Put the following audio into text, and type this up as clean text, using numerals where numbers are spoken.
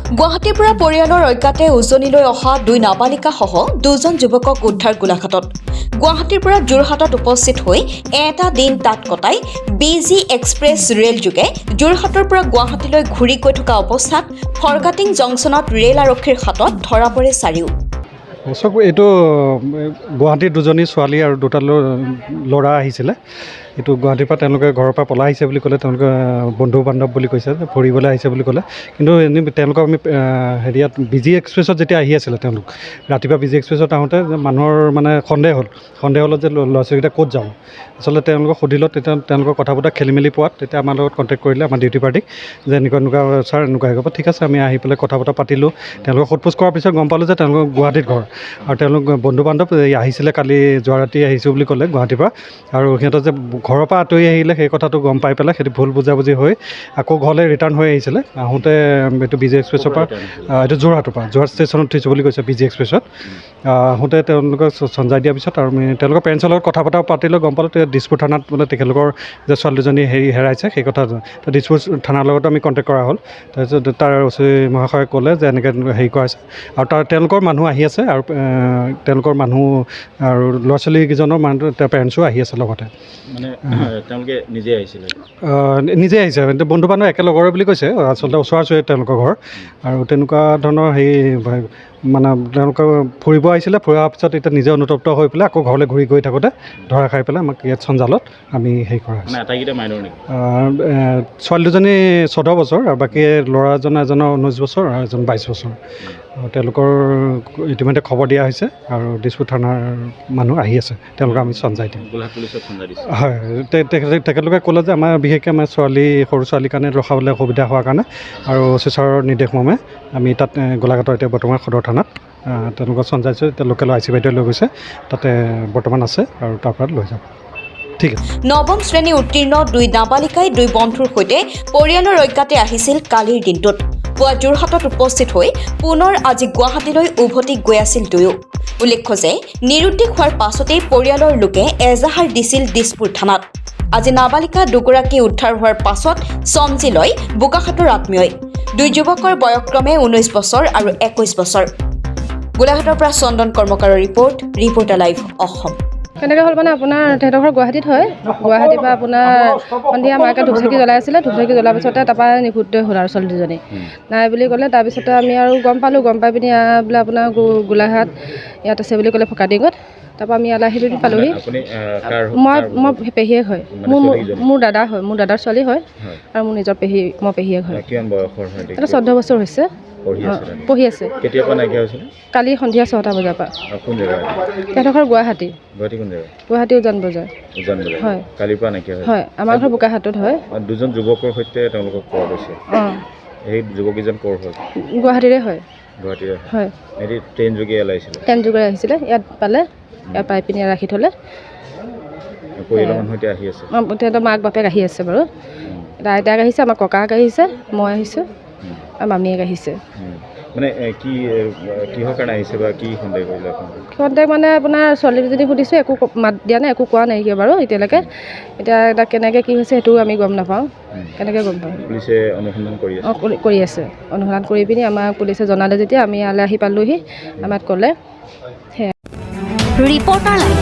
গুৱাহাটীৰ পৰা পৰিয়ালৰ অজ্ঞাতে উজনিলৈ অহা দুই নাবালিকাসহ দুজন যুৱকক উদ্ধাৰ গোলাঘাটত। গুৱাহাটীৰ পৰা যোৰহাটত উপস্থিত হৈ এটা দিন তাত কটাই BG এক্সপ্ৰেছ ৰেলযোগে যোৰহাটৰ পৰা গুৱাহাটীলৈ ঘূৰি গৈ থকা অৱস্থাত ফৰকাটিং জংচনত ৰেল আৰক্ষীৰ হাতত ধৰা পৰে চাৰিও। এইটো গুৱাহাটীৰ দুজনী ছোৱালী আৰু দুটা ল'ৰা আহিছিলে। এইটো গুৱাহাটীৰ পৰা তেওঁলোকে ঘৰৰ পৰা পলাই আহিছে বুলি ক'লে, তেওঁলোকে বন্ধু বান্ধৱ বুলি কৈছে, ফুৰিবলৈ আহিছে বুলি ক'লে। কিন্তু এনেই তেওঁলোকক আমি হেৰিয়াত BG এক্সপ্ৰেছত যেতিয়া আহি আছিলে, তেওঁলোক ৰাতিপুৱা BG এক্সপ্ৰেছত আহোঁতে মানুহৰ মানে সন্দেহ হ'ল যে ল'ৰা ছোৱালীকেইটা ক'ত যাওঁ। আচলতে তেওঁলোকক সুধিলত তেতিয়া তেওঁলোকৰ কথা বতৰা খেলি মেলি পোৱাত তেতিয়া আমাৰ লগত কণ্টেক্ট কৰিলে আমাৰ ডিউটি পাৰ্টিক, যে এনেকুৱা ছাৰ এনেকুৱা আহিব। ঠিক আছে, আমি আহি পেলাই কথা বতৰা পাতিলোঁ। তেওঁলোকক সোধ পোছ কৰাৰ পিছত গম পালোঁ যে তেওঁলোকৰ গুৱাহাটীত ঘৰ, আৰু তেওঁলোক বন্ধু বান্ধৱ আহিছিলে, কালি যোৱা ৰাতি আহিছোঁ বুলি ক'লে গুৱাহাটীৰ পৰা। আৰু সিহঁতৰ যে ঘৰৰ পৰা আঁতৰি আহিলে সেই কথাটো গম পাই পেলাই সেইটো ভুল বুজাবুজি হৈ আকৌ ঘৰলৈ ৰিটাৰ্ণ হৈ আহিছিলে। আহোঁতে এইটো BG এক্সপ্ৰেছৰ পৰা এইটো যোৰহাটৰ পৰা যোৰহাট ষ্টেচনত উঠিছোঁ বুলি কৈছে BG এক্সপ্ৰেছত। আহোঁতে তেওঁলোকক চঞ্জাই দিয়াৰ পিছত আৰু তেওঁলোকৰ পেৰেণ্টছৰ লগত কথা বতৰা পাতিলৈ গম পালোঁ দিছপুৰ থানাত বোলে তেখেতলোকৰ যে ছোৱালী দুজনী হেৰাইছে সেই কথা। দিছপুৰ থানাৰ লগতো আমি কণ্টেক্ট কৰা হ'ল। তাৰপিছত তাৰ ওচৰি মহাশয়ে ক'লে যে এনেকৈ হেৰি কৰা হৈছে, আৰু তেওঁলোকৰ মানুহ আহি আছে, আৰু তেওঁলোকৰ মানুহ আৰু ল'ৰা ছোৱালীকেইজনৰ মানুহ পেৰেণ্টছো আহি আছে লগতে। মানে তেওঁলোকে নিজে আহিছিলে? নিজে আহিছে, বন্ধু বান্ধৱ একেলগৰে বুলি কৈছে। আচলতে ওচৰা ওচৰি তেওঁলোকৰ ঘৰ, আৰু তেনেকুৱা ধৰণৰ হেৰি মানে তেওঁলোকে ফুৰিব আহিছিলে। ফুৰাৰ পিছত এতিয়া নিজে অনুতপ্ত হৈ পেলাই আকৌ ঘৰলৈ ঘূৰি গৈ থাকোঁতে ধৰা খাই পেলাই আমাক ইয়াত চঞ্জালত আমি হেৰি কৰা হৈছে। আটাইকেইটা মাইনৰ নেকি? ছোৱালী দুজনী 14 বছৰ, আৰু বাকী ল'ৰাজনৰ এজনৰ 19 বছৰ আৰু এজন 22 বছৰ। আৰু তেওঁলোকৰ ইতিমধ্যে খবৰ দিয়া হৈছে, আৰু দিছপুৰ থানাৰ মানুহ আহি আছে, তেওঁলোকক আমি চঞ্জাই দিম। গোলাঘাট পুলিচত চঞ্জাই দিছে? হয়, তেখেতলোকে ক'লে যে বিশেষকৈ আমাৰ সৰু ছোৱালীৰ কাৰণে ৰখাবলৈ অসুবিধা হোৱাৰ কাৰণে, আৰু চিচাৰৰ নিৰ্দেশমৰ্মে আমি তাত গোলাঘাটৰ এতিয়া বৰ্তমান সদৰ থানাত তেওঁলোকক চঞ্জাইছোঁ। এতিয়া লোকেল IC বাইদেৱে লৈ গৈছে, তাতে বৰ্তমান আছে, আৰু তাৰ পৰা লৈ যাব। ঠিক আছে। নৱম শ্ৰেণী উত্তীৰ্ণ দুই নাবালিকাই দুই বন্ধুৰ সৈতে পৰিয়ালৰ অজ্ঞাতে আহিছিল কালিৰ দিনটোত। পুৱা যোৰহাটত উপস্থিত হৈ পুনৰ আজি গুৱাহাটীলৈ উভতি গৈ আছিল দুয়ো। উল্লেখ্য যে নিৰুদ্দেশ হোৱাৰ পাছতেই পৰিয়ালৰ লোকে এজাহাৰ দিছিল দিছপুৰ থানাত। আজি নাবালিকা দুগৰাকী উদ্ধাৰ হোৱাৰ পাছত চমজি লয় বোকাখাতৰ আত্মীয়ই। দুই যুৱকৰ বয়সক্ৰমে 19 বছৰ আৰু 21 বছৰ। গোলাঘাটৰ পৰা চন্দন কৰ্মকাৰৰ ৰিপৰ্টাৰ লাইভ অসম। কেনেকৈ হ'ল মানে আপোনাৰ তেহেঁতৰ ঘৰ গুৱাহাটীত হয়। গুৱাহাটীৰ পৰা আপোনাৰ সন্ধিয়া মাকে ধূপচাকি জ্বলাই আছিলে। ধূপচাকি জ্বলাৰ পিছতে তাৰপৰা নিখুঁত হ'ল আৰু ছোৱালী দুজনী নাই বুলি ক'লে। তাৰপিছতে আমি আৰু গম পাই পিনি বোলে আপোনাৰ গোলাঘাট ইয়াত আছে বুলি ক'লে, ফকাটিঙত। তাৰপৰা আমি ইয়ালৈ আহি পিনি পালোঁহি। মই পেহীয়েক হয়, মোৰ দাদা হয়, মোৰ দাদাৰ ছোৱালী হয়, আৰু মোৰ নিজৰ মই পেহীয়েক হয়। এটা 14 বছৰ হৈছে, পঢ়ি আছে। কালি সন্ধিয়া 6টা বজাৰ পৰা। তেহেঁতৰ ঘৰ গুৱাহাটী উজান বজাৰ। হয়, কালিৰ পৰা নাইকিয়া হয়। আমাৰ ঘৰ বোকাখাতত হয়। দুজন যুৱকৰ সৈতে তেওঁলোকক পোৱা গৈছে। সেই যুৱককেইজন ক'ৰ হয়? গুৱাহাটীৰে হয়। হয়। ট্ৰেইন যোগে আহিছিলে। ইয়াত পালে, ইয়াত পাই পিনি ৰাখি থ'লে। পৰিয়ালৰ মানুহ এতিয়া আহি আছে? তেহেঁতৰ মাক বাপেক আহি আছে বাৰু। এটা আইতাক আহিছে, আমাৰ ককাক আহিছে, মই আহিছোঁ, আৰু মামীয়েক আহিছে। মানে কিহৰ কাৰণে আহিছে বা কি সন্দেহ কৰিলে? সন্দেহ মানে আপোনাৰ ছোৱালী দুজনী সুধিছোঁ, একো মাত দিয়া নাই, একো কোৱা নাইকিয়া বাৰু এতিয়ালৈকে। এতিয়া কেনেকৈ কি হৈছে সেইটোও আমি গম নাপাওঁ। কেনেকৈ গম পাওঁ? পুলিচে অনুসন্ধান কৰি আছে। অনুসন্ধান কৰি পিনি আমাক পুলিচে জনালে যেতিয়া আমি ইয়ালৈ আহি পালোঁহি, আমাক ক'লে। সেয়া ৰিপৰ্টাৰ লাইভ।